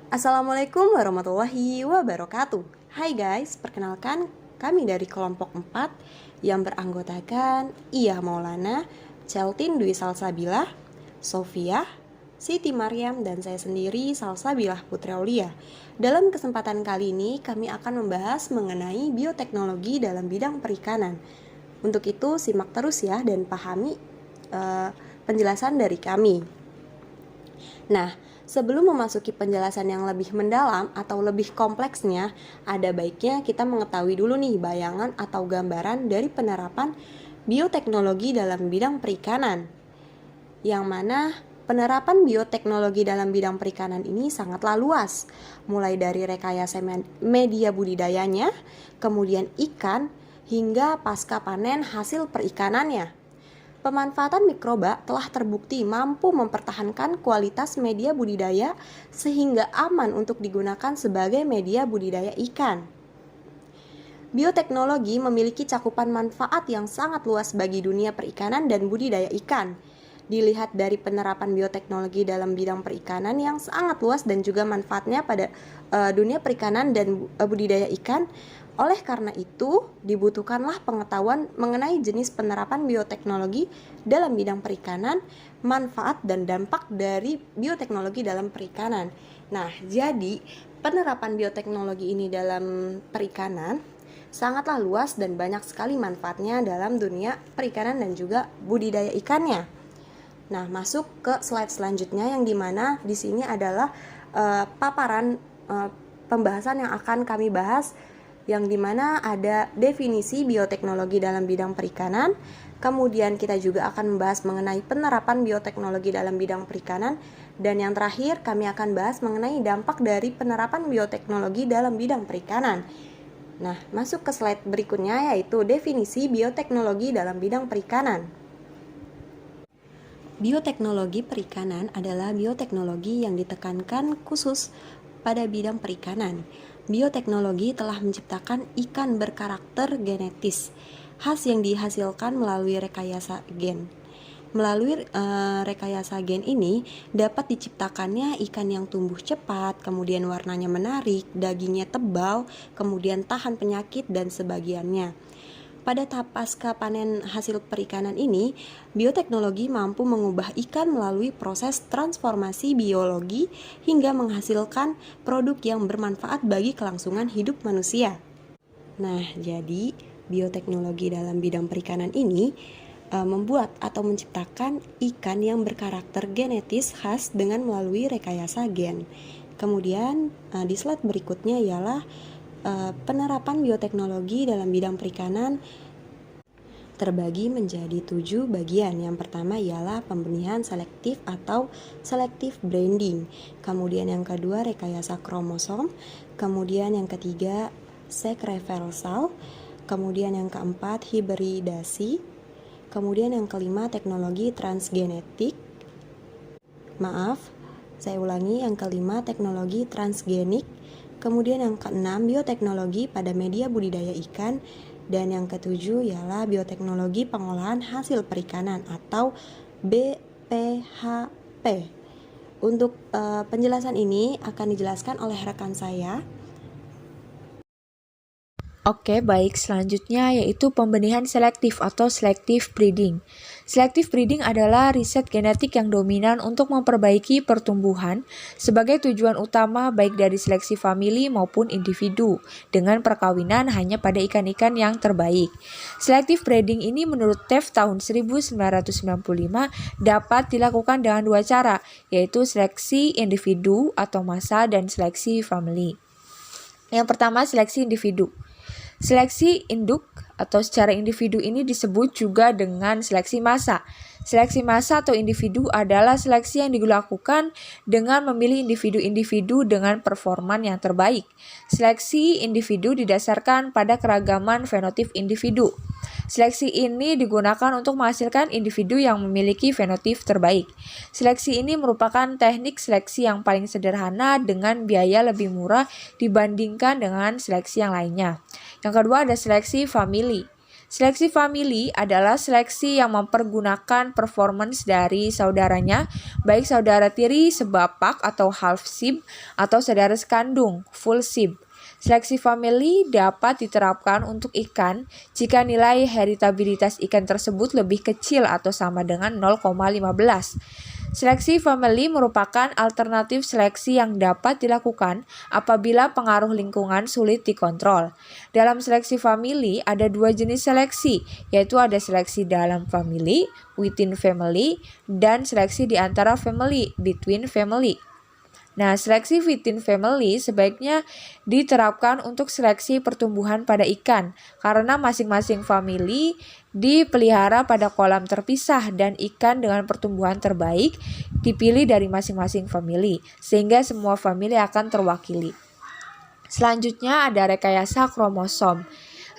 Assalamualaikum warahmatullahi wabarakatuh. Hai guys, perkenalkan kami dari kelompok 4 yang beranggotakan Iya Maulana, Celtin Dwi Salsabilah, Sofia, Siti Maryam, dan saya sendiri Salsabilah Putri Aulia. Dalam kesempatan kali ini kami akan membahas mengenai bioteknologi dalam bidang perikanan. Untuk itu simak terus ya dan pahami penjelasan dari kami. Nah, sebelum memasuki penjelasan yang lebih mendalam atau lebih kompleksnya, ada baiknya kita mengetahui dulu nih bayangan atau gambaran dari penerapan bioteknologi dalam bidang perikanan. Yang mana penerapan bioteknologi dalam bidang perikanan ini sangatlah luas, mulai dari rekayasa media budidayanya, kemudian ikan, hingga pasca panen hasil perikanannya. Pemanfaatan mikroba telah terbukti mampu mempertahankan kualitas media budidaya sehingga aman untuk digunakan sebagai media budidaya ikan. Bioteknologi memiliki cakupan manfaat yang sangat luas bagi dunia perikanan dan budidaya ikan. Dilihat dari penerapan bioteknologi dalam bidang perikanan yang sangat luas dan juga manfaatnya pada dunia perikanan dan budidaya ikan. Oleh karena itu, dibutuhkanlah pengetahuan mengenai jenis penerapan bioteknologi dalam bidang perikanan, manfaat dan dampak dari bioteknologi dalam perikanan. Nah, jadi penerapan bioteknologi ini dalam perikanan sangatlah luas dan banyak sekali manfaatnya dalam dunia perikanan dan juga budidaya ikannya. Nah, masuk ke slide selanjutnya yang dimana di sini adalah paparan pembahasan yang akan kami bahas, yang dimana ada definisi bioteknologi dalam bidang perikanan. Kemudian kita juga akan membahas mengenai penerapan bioteknologi dalam bidang perikanan. Dan yang terakhir kami akan bahas mengenai dampak dari penerapan bioteknologi dalam bidang perikanan. Nah, masuk ke slide berikutnya yaitu definisi bioteknologi dalam bidang perikanan. Bioteknologi perikanan adalah bioteknologi yang ditekankan khusus pada bidang perikanan. Bioteknologi telah menciptakan ikan berkarakter genetis khas yang dihasilkan melalui rekayasa gen. Melalui rekayasa gen ini dapat diciptakannya ikan yang tumbuh cepat, kemudian warnanya menarik, dagingnya tebal, kemudian tahan penyakit dan sebagiannya. Pada tahap pasca panen hasil perikanan ini, bioteknologi mampu mengubah ikan melalui proses transformasi biologi hingga menghasilkan produk yang bermanfaat bagi kelangsungan hidup manusia. Nah, jadi bioteknologi dalam bidang perikanan ini membuat atau menciptakan ikan yang berkarakter genetis khas dengan melalui rekayasa gen. Kemudian di slide berikutnya ialah penerapan bioteknologi dalam bidang perikanan terbagi menjadi 7 bagian. Yang pertama ialah pembenihan selektif atau selective breeding. Kemudian yang kedua rekayasa kromosom. Kemudian yang ketiga seks reversal. Kemudian yang keempat hibridasi. Kemudian yang kelima teknologi transgenetik. Maaf, saya ulangi, yang kelima teknologi transgenik. Kemudian yang keenam bioteknologi pada media budidaya ikan. Dan yang ketujuh ialah bioteknologi pengolahan hasil perikanan atau BPHP. Untuk penjelasan ini akan dijelaskan oleh rekan saya. Oke, baik. Selanjutnya yaitu pembenihan selektif atau selective breeding. Selective breeding adalah riset genetik yang dominan untuk memperbaiki pertumbuhan sebagai tujuan utama baik dari seleksi famili maupun individu dengan perkawinan hanya pada ikan-ikan yang terbaik. Selective breeding ini menurut Teff tahun 1995 dapat dilakukan dengan 2 cara, yaitu seleksi individu atau massa dan seleksi famili. Yang pertama, seleksi individu. Seleksi induk atau secara individu ini disebut juga dengan seleksi massa. Seleksi massa atau individu adalah seleksi yang dilakukan dengan memilih individu-individu dengan performan yang terbaik. Seleksi individu didasarkan pada keragaman fenotip individu. Seleksi ini digunakan untuk menghasilkan individu yang memiliki fenotip terbaik. Seleksi ini merupakan teknik seleksi yang paling sederhana dengan biaya lebih murah dibandingkan dengan seleksi yang lainnya. Yang kedua ada seleksi famili. Seleksi famili adalah seleksi yang mempergunakan performance dari saudaranya, baik saudara tiri sebapak atau half sib atau saudara sekandung full sib. Seleksi famili dapat diterapkan untuk ikan jika nilai heritabilitas ikan tersebut lebih kecil atau sama dengan 0,15. Seleksi famili merupakan alternatif seleksi yang dapat dilakukan apabila pengaruh lingkungan sulit dikontrol. Dalam seleksi famili ada dua jenis seleksi, yaitu ada seleksi dalam famili, within family, dan seleksi di antara family, between family. Nah, seleksi within family sebaiknya diterapkan untuk seleksi pertumbuhan pada ikan, karena masing-masing famili dipelihara pada kolam terpisah dan ikan dengan pertumbuhan terbaik dipilih dari masing-masing famili, sehingga semua famili akan terwakili. Selanjutnya ada rekayasa kromosom.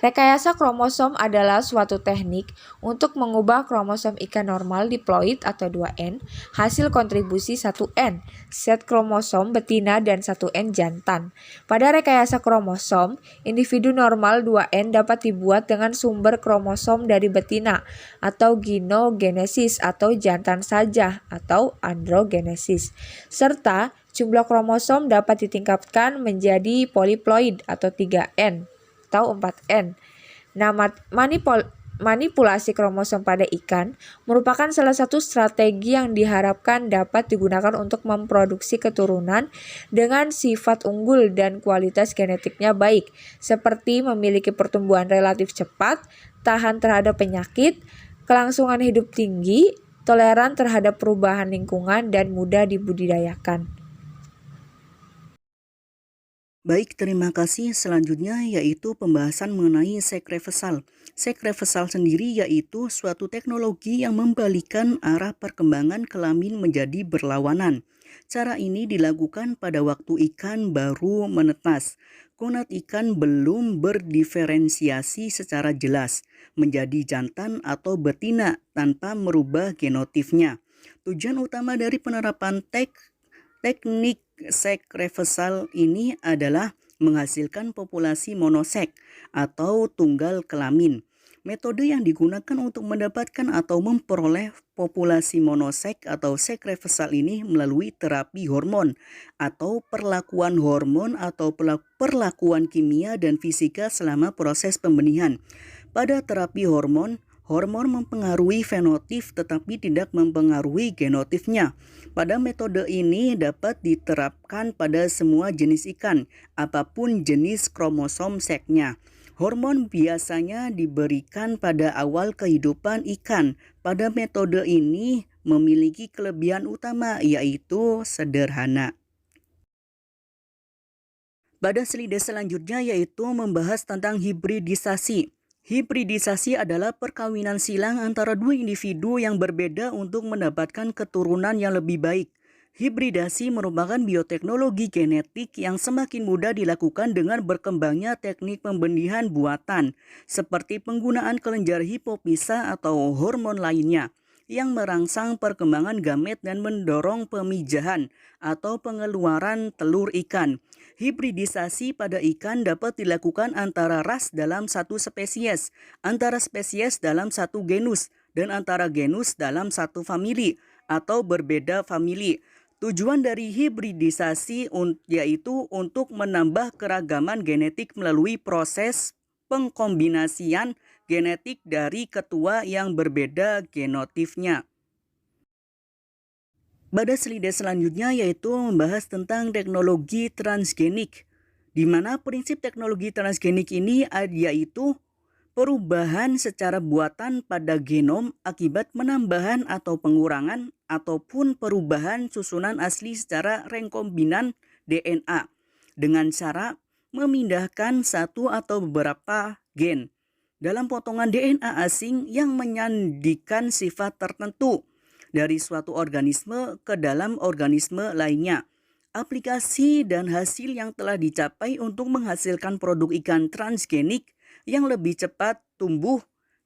Rekayasa kromosom adalah suatu teknik untuk mengubah kromosom ikan normal diploid atau 2N hasil kontribusi 1N, set kromosom betina dan 1N jantan. Pada rekayasa kromosom, individu normal 2N dapat dibuat dengan sumber kromosom dari betina atau ginogenesis atau jantan saja atau androgenesis, serta jumlah kromosom dapat ditingkatkan menjadi poliploid atau 3N atau 4N. Nah, manipulasi kromosom pada ikan merupakan salah satu strategi yang diharapkan dapat digunakan untuk memproduksi keturunan dengan sifat unggul dan kualitas genetiknya baik, seperti memiliki pertumbuhan relatif cepat, tahan terhadap penyakit, kelangsungan hidup tinggi, toleran terhadap perubahan lingkungan, dan mudah dibudidayakan. Baik, terima kasih. Selanjutnya yaitu pembahasan mengenai sekreversal. Sekreversal sendiri yaitu suatu teknologi yang membalikkan arah perkembangan kelamin menjadi berlawanan. Cara ini dilakukan pada waktu ikan baru menetas. Gonad ikan belum berdiferensiasi secara jelas menjadi jantan atau betina tanpa merubah genotipnya. Tujuan utama dari penerapan teknik sekreversal ini adalah menghasilkan populasi monosek atau tunggal kelamin. Metode yang digunakan untuk mendapatkan atau memperoleh populasi monosek atau sekreversal ini melalui terapi hormon atau perlakuan hormon atau perlakuan kimia dan fisika selama proses pembenihan. Pada terapi hormon mempengaruhi fenotip tetapi tidak mempengaruhi genotipnya. Pada metode ini dapat diterapkan pada semua jenis ikan, apapun jenis kromosom seknya. Hormon biasanya diberikan pada awal kehidupan ikan. Pada metode ini memiliki kelebihan utama yaitu sederhana. Pada slide selanjutnya yaitu membahas tentang hibridisasi. Hibridisasi adalah perkawinan silang antara dua individu yang berbeda untuk mendapatkan keturunan yang lebih baik. Hibridasi merupakan bioteknologi genetik yang semakin mudah dilakukan dengan berkembangnya teknik pembenihan buatan, seperti penggunaan kelenjar hipofisa atau hormon lainnya, yang merangsang perkembangan gamet dan mendorong pemijahan atau pengeluaran telur ikan. Hibridisasi pada ikan dapat dilakukan antara ras dalam satu spesies, antara spesies dalam satu genus, dan antara genus dalam satu famili atau berbeda famili. Tujuan dari hibridisasi yaitu untuk menambah keragaman genetik melalui proses pengkombinasian genetik dari ketua yang berbeda genotipnya. Pada slide selanjutnya yaitu membahas tentang teknologi transgenik, di mana prinsip teknologi transgenik ini yaitu perubahan secara buatan pada genom akibat penambahan atau pengurangan ataupun perubahan susunan asli secara rekombinan DNA dengan cara memindahkan satu atau beberapa gen dalam potongan DNA asing yang menyandikan sifat tertentu dari suatu organisme ke dalam organisme lainnya. Aplikasi dan hasil yang telah dicapai untuk menghasilkan produk ikan transgenik yang lebih cepat tumbuh,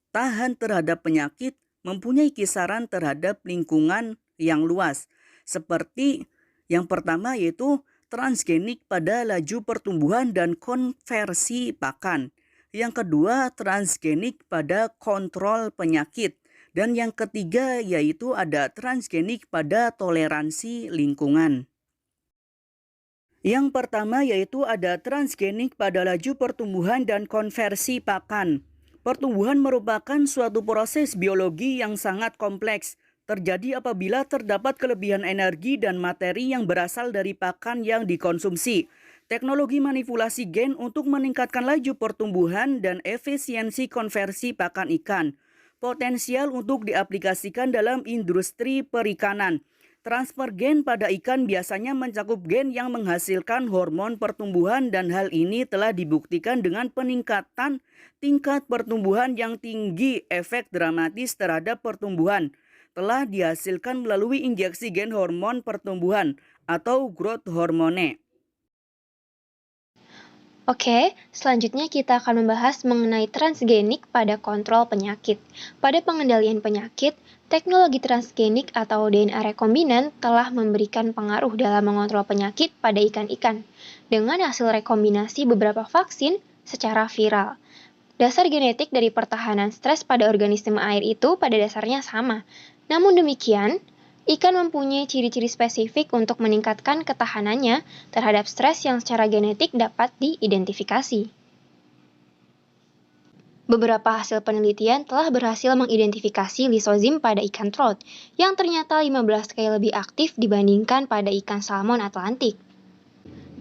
tahan terhadap penyakit, mempunyai kisaran terhadap lingkungan yang luas. Seperti yang pertama yaitu transgenik pada laju pertumbuhan dan konversi pakan. Yang kedua, transgenik pada kontrol penyakit. Dan yang ketiga yaitu ada transgenik pada toleransi lingkungan. Yang pertama yaitu ada transgenik pada laju pertumbuhan dan konversi pakan. Pertumbuhan merupakan suatu proses biologi yang sangat kompleks. Terjadi apabila terdapat kelebihan energi dan materi yang berasal dari pakan yang dikonsumsi. Teknologi manipulasi gen untuk meningkatkan laju pertumbuhan dan efisiensi konversi pakan ikan. Potensial untuk diaplikasikan dalam industri perikanan. Transfer gen pada ikan biasanya mencakup gen yang menghasilkan hormon pertumbuhan dan hal ini telah dibuktikan dengan peningkatan tingkat pertumbuhan yang tinggi. Efek dramatis terhadap pertumbuhan telah dihasilkan melalui injeksi gen hormon pertumbuhan atau growth hormone. Oke, selanjutnya kita akan membahas mengenai transgenik pada kontrol penyakit. Pada pengendalian penyakit, teknologi transgenik atau DNA rekombinan telah memberikan pengaruh dalam mengontrol penyakit pada ikan-ikan dengan hasil rekombinasi beberapa vaksin secara viral. Dasar genetik dari pertahanan stres pada organisme air itu pada dasarnya sama. Namun demikian, ikan mempunyai ciri-ciri spesifik untuk meningkatkan ketahanannya terhadap stres yang secara genetik dapat diidentifikasi. Beberapa hasil penelitian telah berhasil mengidentifikasi lisozim pada ikan trout, yang ternyata 15 kali lebih aktif dibandingkan pada ikan salmon Atlantik.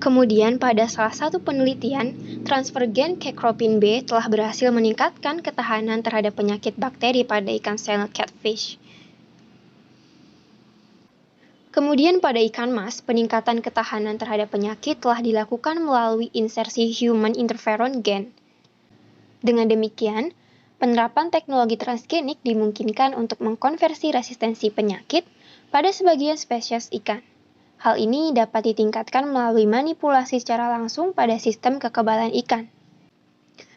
Kemudian pada salah satu penelitian, transfer gen Cecropin B telah berhasil meningkatkan ketahanan terhadap penyakit bakteri pada ikan snail catfish. Kemudian pada ikan mas, peningkatan ketahanan terhadap penyakit telah dilakukan melalui insersi human interferon gen. Dengan demikian, penerapan teknologi transgenik dimungkinkan untuk mengkonversi resistensi penyakit pada sebagian spesies ikan. Hal ini dapat ditingkatkan melalui manipulasi secara langsung pada sistem kekebalan ikan.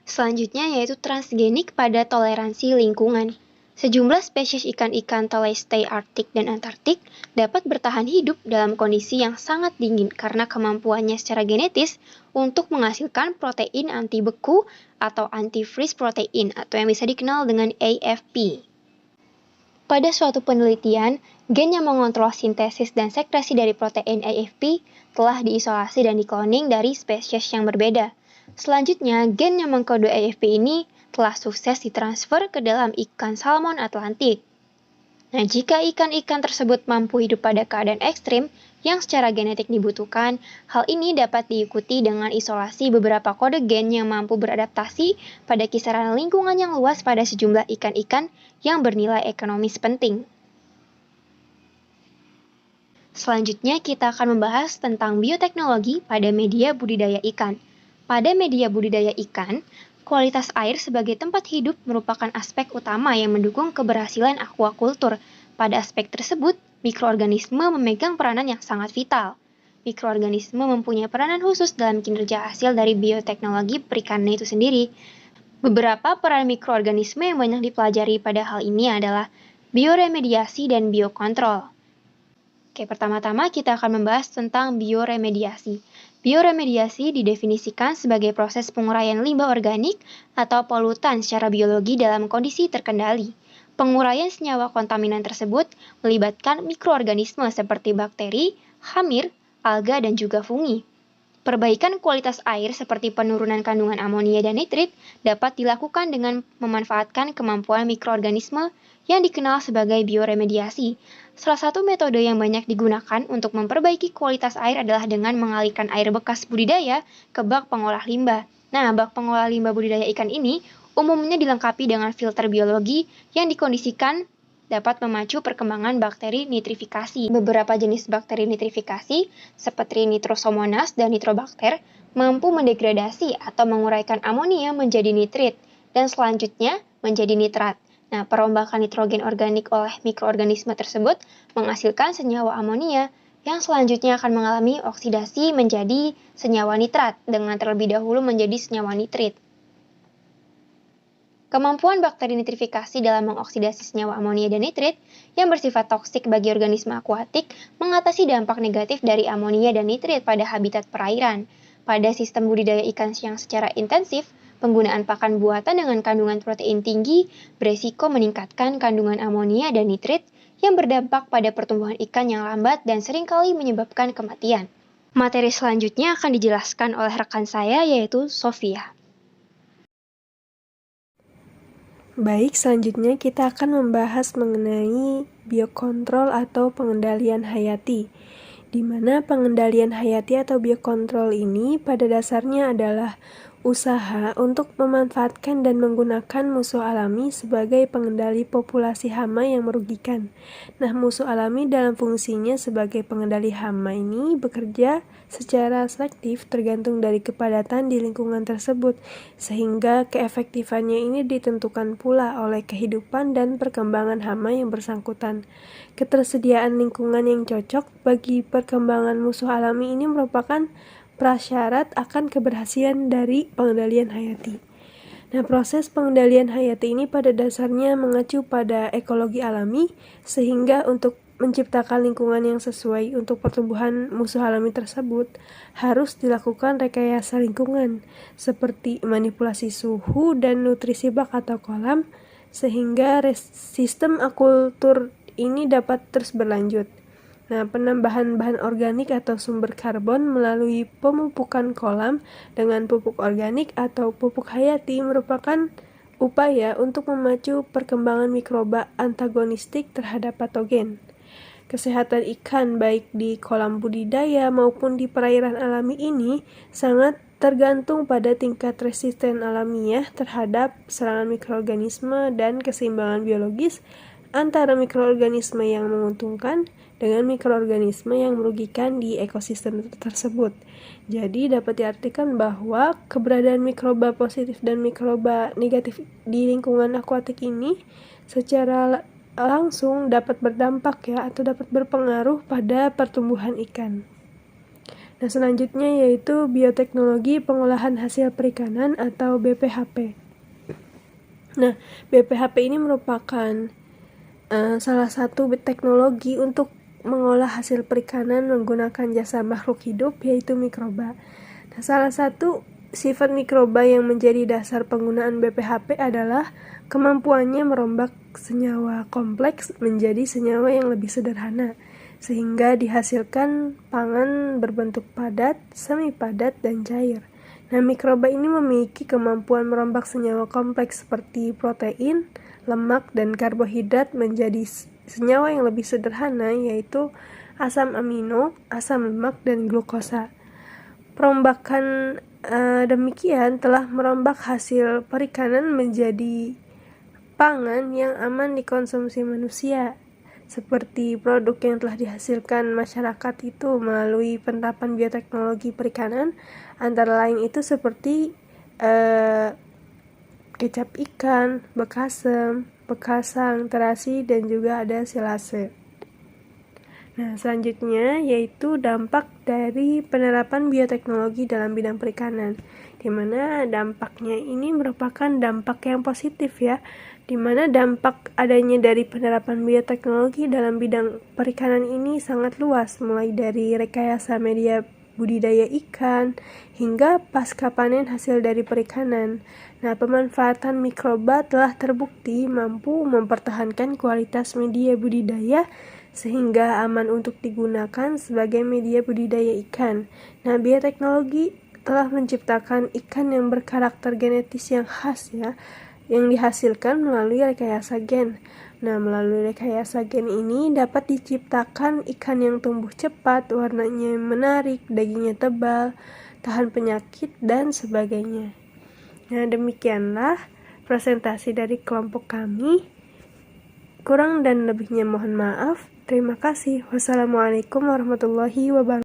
Selanjutnya yaitu transgenik pada toleransi lingkungan. Sejumlah spesies ikan-ikan Tolestei Arktik dan Antartik dapat bertahan hidup dalam kondisi yang sangat dingin karena kemampuannya secara genetis untuk menghasilkan protein anti beku atau anti-freeze protein atau yang bisa dikenal dengan AFP. Pada suatu penelitian, gen yang mengontrol sintesis dan sekresi dari protein AFP telah diisolasi dan dikloning dari spesies yang berbeda. Selanjutnya, gen yang mengkode AFP ini telah sukses ditransfer ke dalam ikan salmon Atlantik. Nah, jika ikan-ikan tersebut mampu hidup pada keadaan ekstrim yang secara genetik dibutuhkan, hal ini dapat diikuti dengan isolasi beberapa kode gen yang mampu beradaptasi pada kisaran lingkungan yang luas pada sejumlah ikan-ikan yang bernilai ekonomis penting. Selanjutnya, kita akan membahas tentang bioteknologi pada media budidaya ikan. Pada media budidaya ikan, kualitas air sebagai tempat hidup merupakan aspek utama yang mendukung keberhasilan aquaculture. Pada aspek tersebut, mikroorganisme memegang peranan yang sangat vital. Mikroorganisme mempunyai peranan khusus dalam kinerja hasil dari bioteknologi perikanan itu sendiri. Beberapa peran mikroorganisme yang banyak dipelajari pada hal ini adalah bioremediasi dan biokontrol. Oke, pertama-tama kita akan membahas tentang bioremediasi. Bioremediasi didefinisikan sebagai proses penguraian limbah organik atau polutan secara biologi dalam kondisi terkendali. Penguraian senyawa kontaminan tersebut melibatkan mikroorganisme seperti bakteri, hamir, alga, dan juga fungi. Perbaikan kualitas air seperti penurunan kandungan amonia dan nitrit dapat dilakukan dengan memanfaatkan kemampuan mikroorganisme yang dikenal sebagai bioremediasi. Salah satu metode yang banyak digunakan untuk memperbaiki kualitas air adalah dengan mengalirkan air bekas budidaya ke bak pengolah limbah. Nah, bak pengolah limbah budidaya ikan ini umumnya dilengkapi dengan filter biologi yang dikondisikan dapat memacu perkembangan bakteri nitrifikasi. Beberapa jenis bakteri nitrifikasi, seperti Nitrosomonas dan Nitrobacter, mampu mendegradasi atau menguraikan amonia menjadi nitrit, dan selanjutnya menjadi nitrat. Nah, perombakan nitrogen organik oleh mikroorganisme tersebut menghasilkan senyawa amonia, yang selanjutnya akan mengalami oksidasi menjadi senyawa nitrat, dengan terlebih dahulu menjadi senyawa nitrit. Kemampuan bakteri nitrifikasi dalam mengoksidasi senyawa amonia dan nitrit yang bersifat toksik bagi organisme akuatik mengatasi dampak negatif dari amonia dan nitrit pada habitat perairan. Pada sistem budidaya ikan yang secara intensif, Penggunaan pakan buatan dengan kandungan protein tinggi beresiko meningkatkan kandungan amonia dan nitrit yang berdampak pada pertumbuhan ikan yang lambat dan seringkali menyebabkan kematian. Materi selanjutnya akan dijelaskan oleh rekan saya yaitu Sofia. Baik, selanjutnya kita akan membahas mengenai biokontrol atau pengendalian hayati, di mana pengendalian hayati atau biokontrol ini pada dasarnya adalah usaha untuk memanfaatkan dan menggunakan musuh alami sebagai pengendali populasi hama yang merugikan. Nah, musuh alami dalam fungsinya sebagai pengendali hama ini bekerja secara selektif tergantung dari kepadatan di lingkungan tersebut, sehingga keefektifannya ini ditentukan pula oleh kehidupan dan perkembangan hama yang bersangkutan. Ketersediaan lingkungan yang cocok bagi perkembangan musuh alami ini merupakan prasyarat akan keberhasilan dari pengendalian hayati. Nah, proses pengendalian hayati ini pada dasarnya mengacu pada ekologi alami, sehingga untuk menciptakan lingkungan yang sesuai untuk pertumbuhan musuh alami tersebut harus dilakukan rekayasa lingkungan, seperti manipulasi suhu dan nutrisi bak atau kolam, sehingga sistem akukultur ini dapat terus berlanjut. Nah, penambahan bahan organik atau sumber karbon melalui pemupukan kolam dengan pupuk organik atau pupuk hayati merupakan upaya untuk memacu perkembangan mikroba antagonistik terhadap patogen. Kesehatan ikan baik di kolam budidaya maupun di perairan alami ini sangat tergantung pada tingkat resisten alamiah terhadap serangan mikroorganisme dan keseimbangan biologis antara mikroorganisme yang menguntungkan dengan mikroorganisme yang merugikan di ekosistem tersebut. Jadi dapat diartikan bahwa keberadaan mikroba positif dan mikroba negatif di lingkungan akuatik ini secara langsung dapat berdampak atau dapat berpengaruh pada pertumbuhan ikan. Nah, selanjutnya yaitu bioteknologi pengolahan hasil perikanan atau BPHP. Nah, BPHP ini merupakan salah satu teknologi untuk mengolah hasil perikanan menggunakan jasa makhluk hidup, yaitu mikroba. Nah, salah satu sifat mikroba yang menjadi dasar penggunaan BPHP adalah kemampuannya merombak senyawa kompleks menjadi senyawa yang lebih sederhana, sehingga dihasilkan pangan berbentuk padat, semi padat, dan cair. Nah, mikroba ini memiliki kemampuan merombak senyawa kompleks seperti protein, lemak, dan karbohidrat menjadi senyawa yang lebih sederhana, yaitu asam amino, asam lemak, dan glukosa. Perombakan demikian telah merombak hasil perikanan menjadi pangan yang aman dikonsumsi manusia, seperti produk yang telah dihasilkan masyarakat itu melalui penerapan bioteknologi perikanan, antara lain itu seperti kecap ikan, bekasem, bekasang, terasi, dan juga ada silase. Nah, selanjutnya yaitu dampak dari penerapan bioteknologi dalam bidang perikanan, di mana dampaknya ini merupakan dampak yang positif di mana dampak adanya dari penerapan bioteknologi dalam bidang perikanan ini sangat luas, mulai dari rekayasa media budidaya ikan, hingga pasca panen hasil dari perikanan. Nah, pemanfaatan mikroba telah terbukti mampu mempertahankan kualitas media budidaya sehingga aman untuk digunakan sebagai media budidaya ikan. Nah, bioteknologi telah menciptakan ikan yang berkarakter genetis yang khas yang dihasilkan melalui rekayasa gen. Nah, melalui rekayasa gen ini dapat diciptakan ikan yang tumbuh cepat, warnanya menarik, dagingnya tebal, tahan penyakit, dan sebagainya. Nah, demikianlah presentasi dari kelompok kami. Kurang dan lebihnya mohon maaf. Terima kasih. Wassalamualaikum warahmatullahi wabarakatuh.